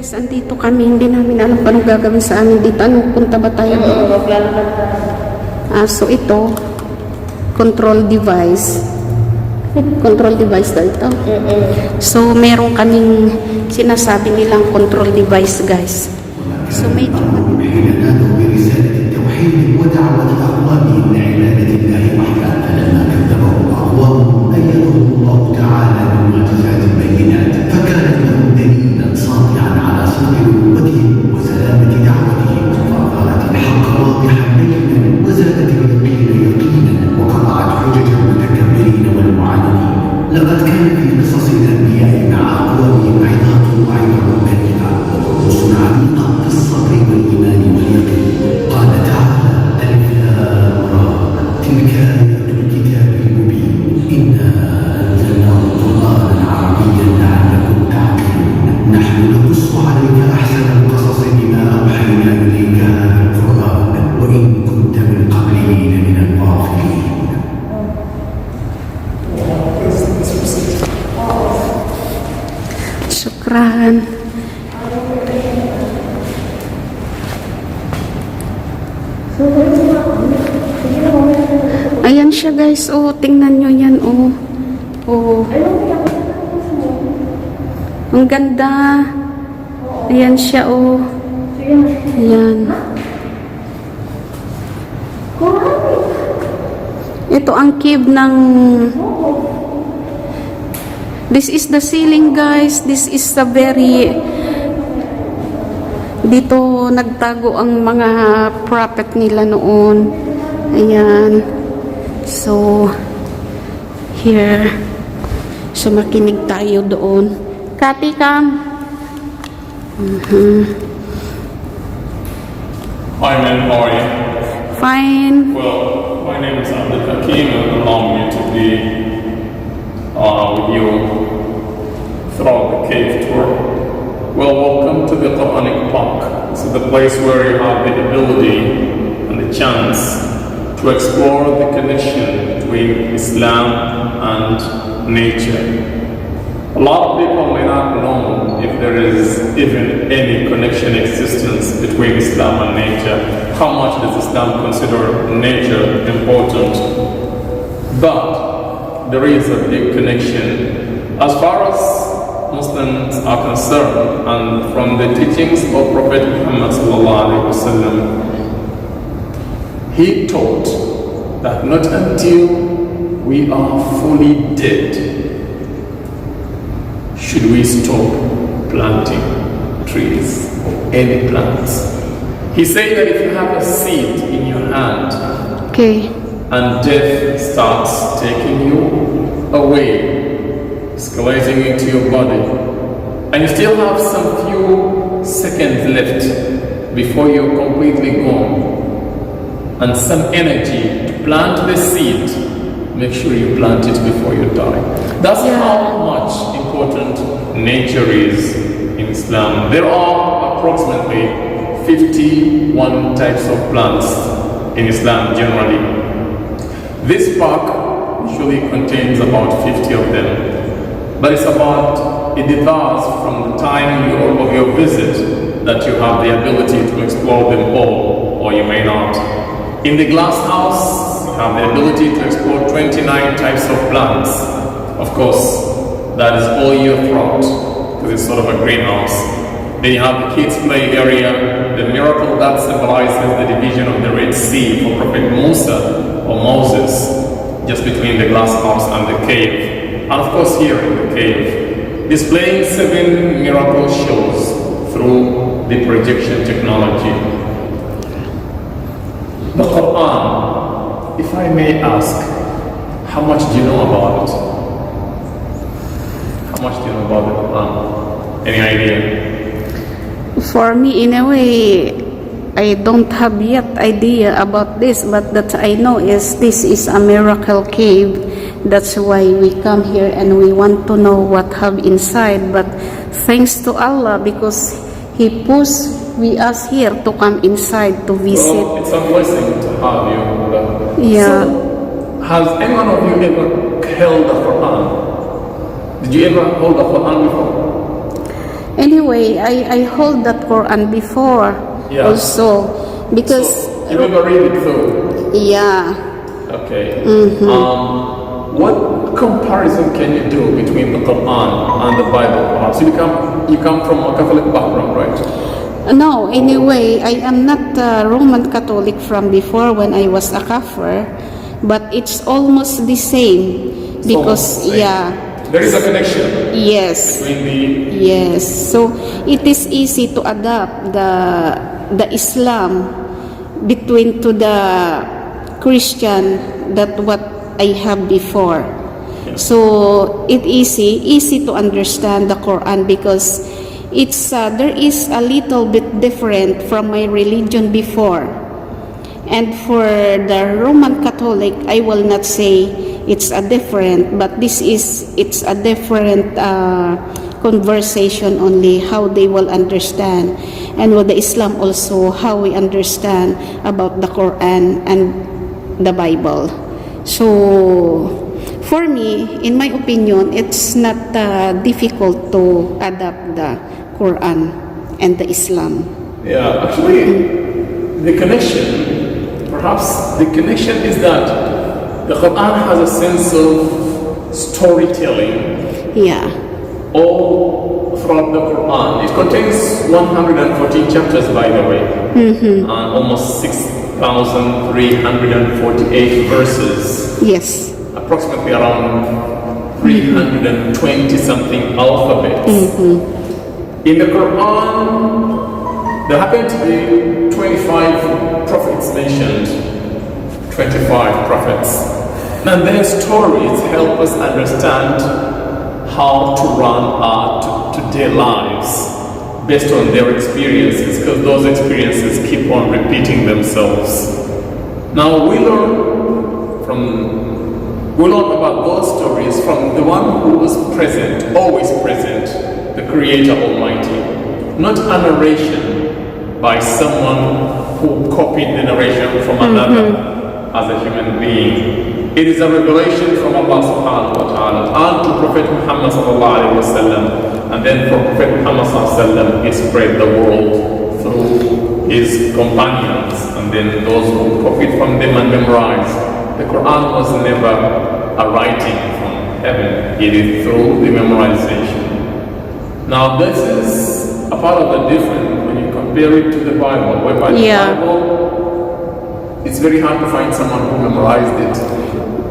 Guys, andito kami. Hindi namin alam kung anong gagawin sa amin dito. Anong punta ba tayo? So ito, control device. Control device daw ito. So meron kaming sinasabi nilang control device, guys. So medyo لقد كان في قصص الأنبياء مع أقوامهم عظات وعبر بليغة ودروس عميقة في الصبر والإيمان واليقين. قال تعالى: ألف لام را تلك آيات الكتاب المبين إنا أنزلناه قرآنا عربيا لعلكم تعقلون نحن نقص عليك أحسن القصص بما أوحينا إليك هذا القرآن وإن كنت من قبله لمن الغافلين. Syukran. Ayan siya, guys. Oh, tingnan nyo yan. Oh. Oh. Ang ganda. Ayan siya. Oh. Ayan. Ito ang cave ng... This is the ceiling, guys. This is the very... Dito nagtago ang mga prophet nila noon. Ayan. So, here. So, makinig tayo doon. Kati, come. Hi, man. How are you? Fine. Well, my name is Untitled Chapter, and allow me to be with you throughout the cave tour. Well, welcome to the Quranic Park. This is the place where you have the ability and the chance to explore the connection between Islam and nature. A lot of people may not know if there is even any connection existence between Islam and nature. How much does Islam consider nature important? But there is a big connection as far as Muslims are concerned, and from the teachings of Prophet Muhammad ﷺ, he taught that not until we are fully dead should we stop planting trees or any plants. He said that if you have a seed in your hand, Okay. and death starts taking you away, escalating into your body, and you still have some few seconds left before you're completely gone, and some energy to plant the seed, make sure you plant it before you die. That's how much important nature is in Islam. There are approximately 51 types of plants in Islam generally. This park usually contains about 50 of them. But it differs from the time of your visit that you have the ability to explore them all, or you may not. In the glass house, you have the ability to explore 29 types of plants. Of course, that is all year round, because it's sort of a greenhouse. Then you have the kids' play area, the miracle that symbolizes the division of the Red Sea for Prophet Musa or Moses, just between the glass house and the cave. And of course here in the cave, displaying 7 miracle shows througthe projection technology. The Quran, if I may ask, how much do you know about it? How much do you know about the Quran? Any idea? For me, in a way, I don't have yet idea about this, but that I know is this is a miracle cave. That's why we come here and we want to know what have inside. But thanks to Allah, because He pushed us here to come inside to visit. Well, it's a blessing to have you. Yeah. So, has any one of you ever held the Quran? Did you ever hold the Quran before? Anyway, I hold that Quran before Yeah. also because So, you never read it through? yeah. Okay. What comparison can you do between the Quran and the Bible? Perhaps you come from a Catholic background, right? No, anyway, I am not Roman Catholic from before when I was a Kafir, but it's almost the same because almost the same. yeah. There is a connection Yes. between the. Yes. So it is easy to adapt the Islam between to the Christian that what I have before. So it easy to understand the Quran because it's there is a little bit different from my religion before. And for the Roman Catholic, I will not say it's a different, but it's a different conversation only how they will understand, and with the Islam also how we understand about the Quran and the Bible. So for me, in my opinion, it's not difficult to adapt the Quran and the Islam. Yeah, actually, the connection. Perhaps the connection is that the Quran has a sense of storytelling Yeah. all throughout the Quran. It contains 114 chapters, by the way, and almost 6,348 verses, Yes. approximately around 320 something alphabets. In the Quran, there happen to be 25 prophets mentioned, 25 prophets. And their stories help us understand how to run our today lives based on their experiences, because those experiences keep on repeating themselves. Now we learn about those stories from the one who was present, always present, the Creator Almighty, not a narration by someone who copied the narration from another as a human being. It is a revelation from Allah subhanahu wa ta'ala and to Prophet Muhammad sallallahu alayhi wa sallam, and then from Prophet Muhammad sallallahu alayhi wa sallam he spread the world through his companions, and then those who copied from them and memorized. The Quran was never a writing from heaven, it is through the memorization. Now this is a part of the difference when you compare it to the Bible, whereby the Bible, it's very hard to find someone who memorized it.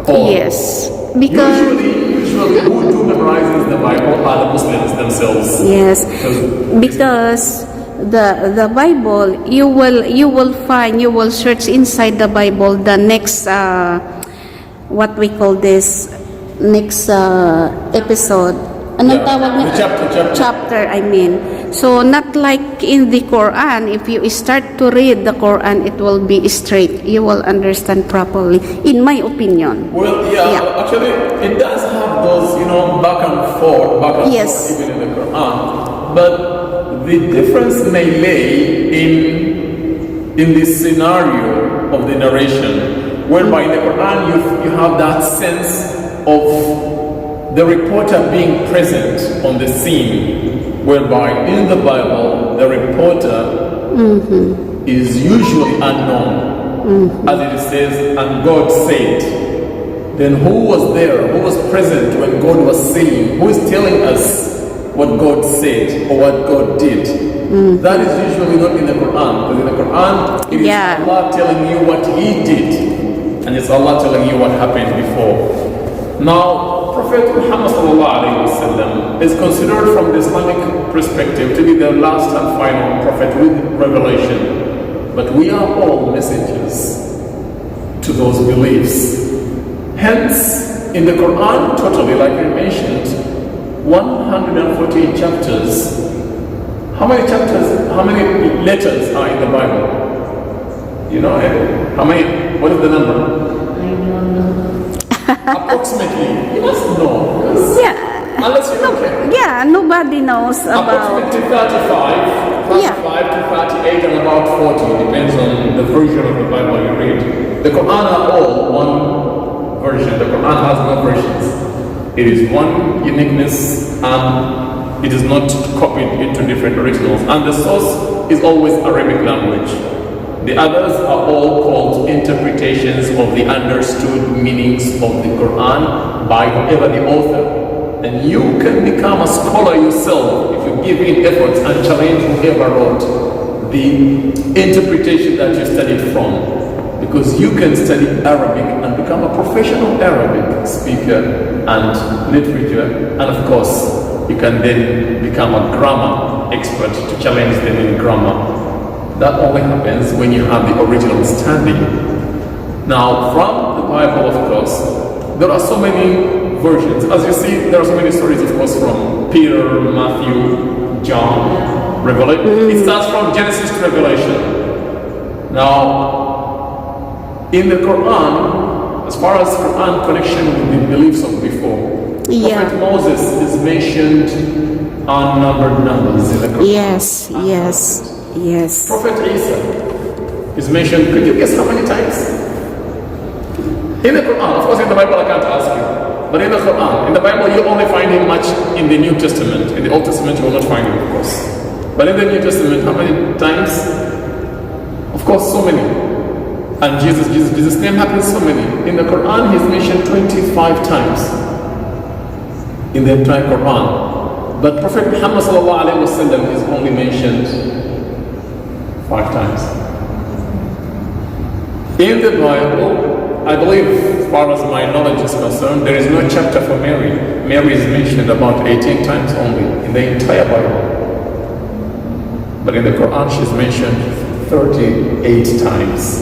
Or Yes. Because usually who do memorizes the Bible are the Muslims themselves. yes, because the Bible, you will search inside the Bible the next what we call this next episode. Anong tawag niya? The chapter. I mean. So not like in the Quran, if you start to read the Quran, it will be straight. You will understand properly, in my opinion. Well, yeah, actually, it does have those, back and forth, Yes. even in the Quran. But the difference may lay in the scenario of the narration, whereby in the Quran you have that sense of the reporter being present on the scene, whereby in the Bible the reporter is usually unknown, as it says, and God said. Then who was there? Who was present when God was saying? Who is telling us what God said or what God did? That is usually not in the Quran, because in the Quran it is Allah telling you what He did, and it's Allah telling you what happened before. Now, Prophet Muhammad is considered from the Islamic perspective to be the last and final prophet with revelation. But we are all messengers to those beliefs. Hence, in the Quran, totally, like we mentioned, 148 chapters. How many letters are in the Bible? You know, how many? What is the number? I don't know. Approximately. You must know. Yeah. Unless you don't care. Yeah, nobody knows about. Approximately 35 to 38 and about 40. Depends on the version of the Bible you read. The Quran are all one version. The Quran has no versions. It is one uniqueness and it is not copied into different originals. And the source is always Arabic language. The others are all called interpretations of the understood meanings of the Quran by whoever the author. And you can become a scholar yourself if you give in efforts and challenge whoever wrote the interpretation that you studied from. Because you can study Arabic and become a professional Arabic speaker and literature, and of course, you can then become a grammar expert to challenge them in grammar. That only happens when you have the original standing. Now, from the Bible, of course, there are so many versions. As you see, there are so many stories, of course, from Peter, Matthew, John, Revelation. It starts from Genesis to Revelation. Now, in the Quran, as far as Quran connection with the beliefs of before, Prophet Moses is mentioned unnumbered numbers in the Quran. Yes. Prophet Isa is mentioned, could you guess how many times? In the Quran, of course in the Bible I can't ask you, but in the Quran, in the Bible you only find him much in the New Testament. In the Old Testament you will not find him, of course. But in the New Testament, how many times? Of course, so many. And Jesus' name happens so many. In the Quran, he's mentioned 25 times in the entire Quran. But Prophet Muhammad ﷺ is only mentioned 5 times. In the Bible, I believe, as far as my knowledge is concerned, there is no chapter for Mary. Mary is mentioned about 18 times only in the entire Bible. But in the Quran, she's mentioned 38 times.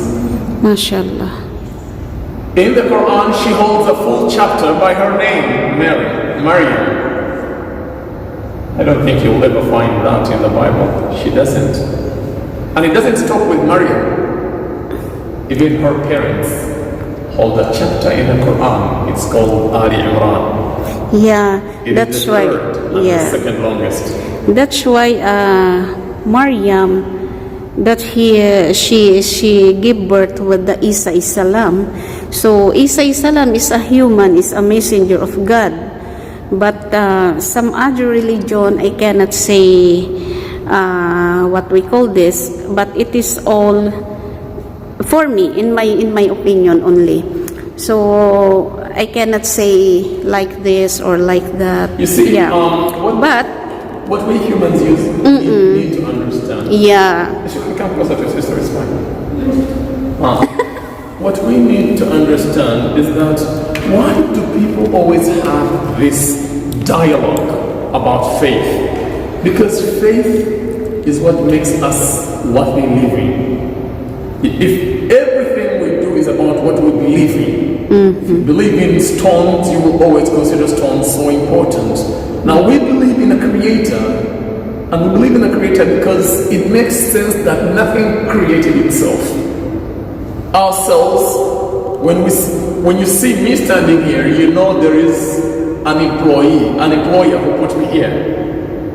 MashaAllah. In the Quran, she holds a full chapter by her name, Maryam. I don't think you'll ever find that in the Bible. She doesn't. And it doesn't stop with Maryam. Even her parents hold a chapter in the Quran. It's called Ali Imran. Yeah, It that's is the why. third and the second longest. That's why Maryam, that she gave birth with the Isa Salam. So Isa Salam is a human, is a messenger of God. But some other religion, I cannot say what we call this, but it is all for me, in my opinion only. So I cannot say like this or like that. You see, what we humans need to understand. Yeah. You should come closer to your sister, it's fine. What we need to understand is that why do people always have this dialogue about faith? Because faith is what makes us what we live in. If everything we do is about what we believe in, if you believe in stones, you will always consider stones so important. Now we believe in a creator, and we believe in a creator because it makes sense that nothing created itself. Ourselves, when you see me standing here, you know there is an employer who put me here.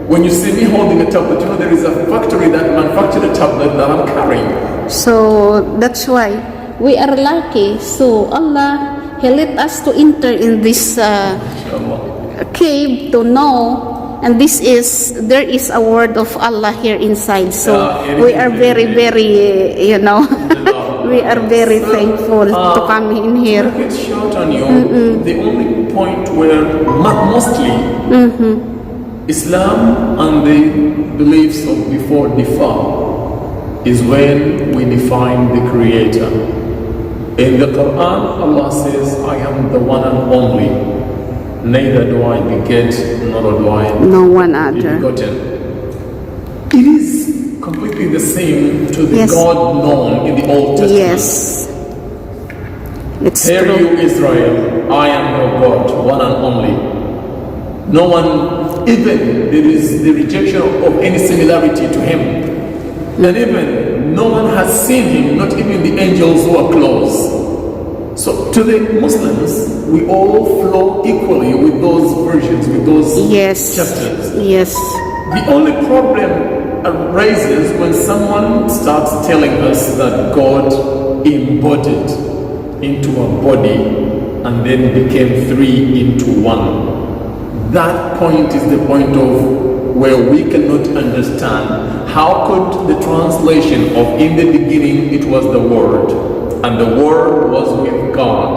When you see me holding a tablet, you know there is a factory that manufactured a tablet that I'm carrying. So that's why we are lucky. So Allah, He let us to enter in this cave to know. And there is a word of Allah here inside. So we are very, we are very thankful to come in here. It's short on you. The only point where mostly Islam and the beliefs of before differ is when we define the Creator. In the Quran, Allah says, I am the one and only. Neither do I beget, nor do I no one other. begotten. It is completely the same to the God known in the Old Testament. Yes. It's Hear true. you, Israel, I am your God, one and only. No one, even there is the rejection of any similarity to Him. And even no one has seen Him, not even the angels who are close. So to the Muslims, we all flow equally with those versions, with those chapters. Yes. The only problem arises when someone starts telling us that God embodied into a body and then became 3 into 1. That point is the point of where we cannot understand. How could the translation of "in the beginning it was the Word, and the Word was with God,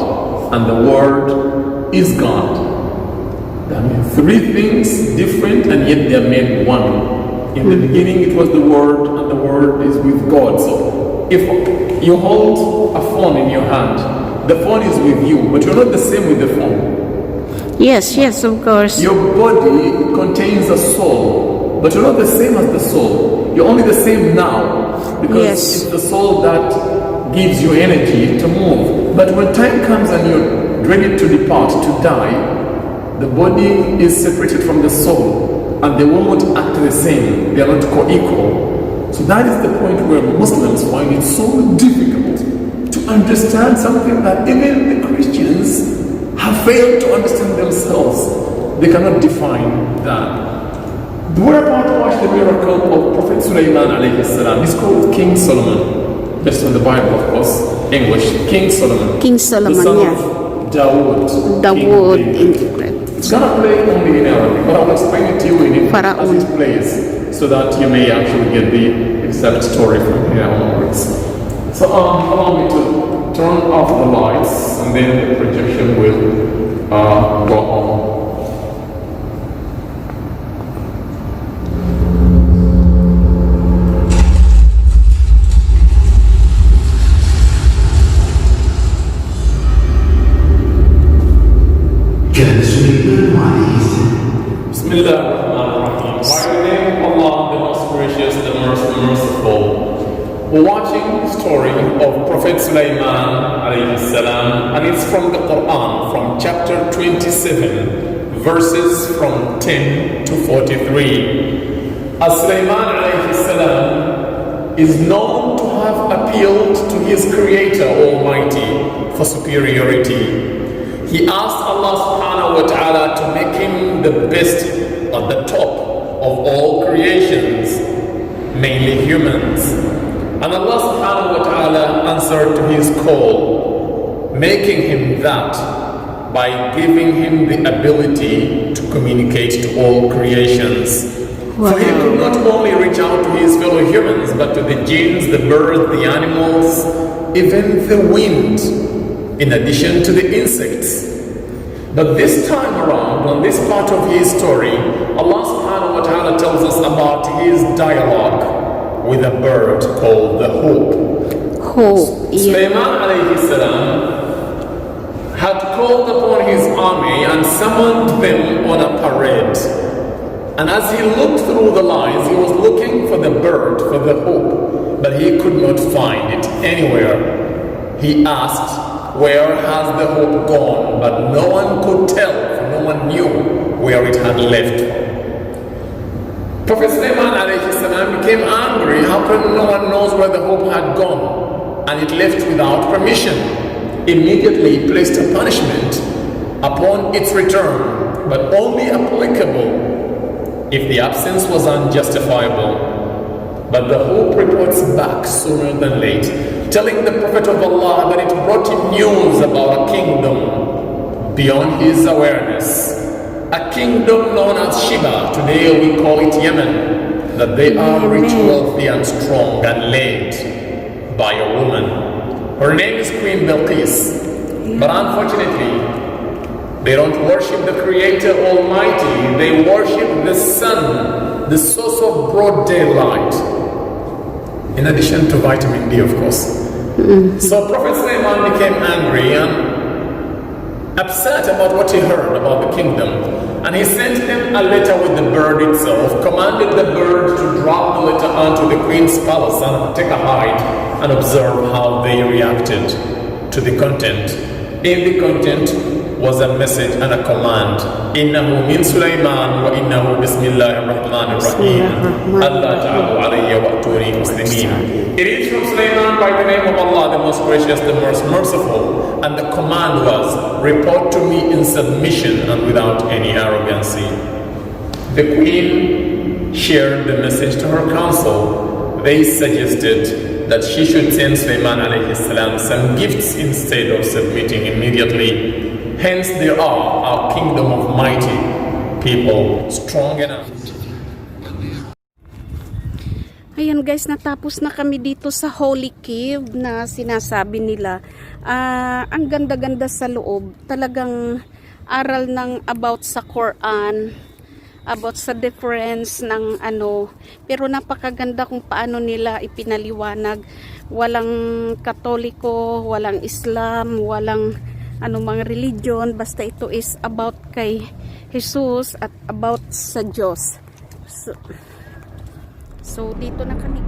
and the Word is God"? That means three things different, and yet they are made one. In the beginning it was the Word, and the Word is with God. So if you hold a phone in your hand, the phone is with you, but you're not the same with the phone. Yes, yes, of course. Your body contains a soul, but you're not the same as the soul. You're only the same now, because Yes. it's the soul that gives you energy to move. But when time comes and you're ready to depart, to die, the body is separated from the soul, and they will not act the same. They are not co-equal. So that is the point where Muslims find it so difficult to understand something that even the Christians have failed to understand themselves. They cannot define that. We're about to watch the miracle of Prophet Sulaiman alayhi salam. He's called King Solomon, based on the Bible, of course, English. King Solomon. King Solomon, the son yeah. of Dawood. Dawood King in David. Egypt. It's gonna play only in Arabic, but I'll explain it to you in English as Pharaoh. it plays, so that you may actually get the exact story from here onwards. So allow me to turn off the lights, and then the projection will go on. كان سليمان عليه السلام Bismillah ar-Rahman ar-Rahim. By the name of Allah, the most gracious, the most merciful. We're watching the story of Prophet Sulaiman alayhi salam, and it's from the Quran, from chapter 27, verses from 10 to 43. As Sulaiman alayhi salam is known to have appealed to his Creator Almighty for superiority. He asked Allah subhanahu wa ta'ala to make him the best at the top of all creations, mainly humans. And Allah subhanahu wa ta'ala answered to his call, making him that by giving him the ability to communicate to all creations. For he could not only reach out to his fellow humans, but to the jinns, the birds, the animals, even the wind, in addition to the insects. But this time around, on this part of his story, Allah subhanahu wa ta'ala tells us about his dialogue with a bird called the hope. Hope, yeah. Sulaiman alayhi salam had called upon his army and summoned them on a parade. And as he looked through the lines, he was looking for the bird, for the hope, but he could not find it anywhere. He asked, "Where has the hope gone?" But no one could tell, for no one knew where it had left. Prophet Sulaiman alayhi salam became angry. How come no one knows where the hope had gone? And it left without permission. Immediately he placed a punishment upon its return, but only applicable if the absence was unjustifiable. But the hope reports back sooner than late, telling the Prophet of Allah that it brought him news about a kingdom beyond his awareness. A kingdom known as Sheba, today we call it Yemen, that they are rich, wealthy and strong and led by a woman. Her name is Queen Bilqis. But unfortunately, they don't worship the Creator Almighty, they worship the sun, the source of broad daylight, in addition to vitamin D, of course. So Prophet Sulaiman became angry and upset about what he heard about the kingdom. And he sent them a letter with the bird itself, commanded the bird to drop the letter onto the queen's palace and take a hide and observe how they reacted to the content. In the content was a message and a command. إِنَّهُ مِن سُلَيْمَانَ وَإِنَّهُ بِسْمِ اللَّهِ الرَّحْمَنِ الرَّحِيمِ أَلَّا تَعْلُوا عَلَيَّ وَأْتُونِي مُسْلِمِينَ. It is from Sulaiman by the name of Allah, the most gracious, the most merciful. And the command was, report to me in submission and without any arrogancy. The queen shared the message to her council. They suggested that she should send Sulaiman alayhi salam some gifts instead of submitting immediately. Hence they are a kingdom of mighty people, strong enough. Ayan guys, natapos na kami dito sa Holy Cave na sinasabi nila. Ang ganda-ganda sa loob. Talagang aral ng about sa Quran, about sa difference ng ano. Pero napakaganda kung paano nila ipinaliwanag. Walang Katoliko, walang Islam, walang anumang religion. Basta ito is about kay Jesus at about sa Diyos. So dito na kami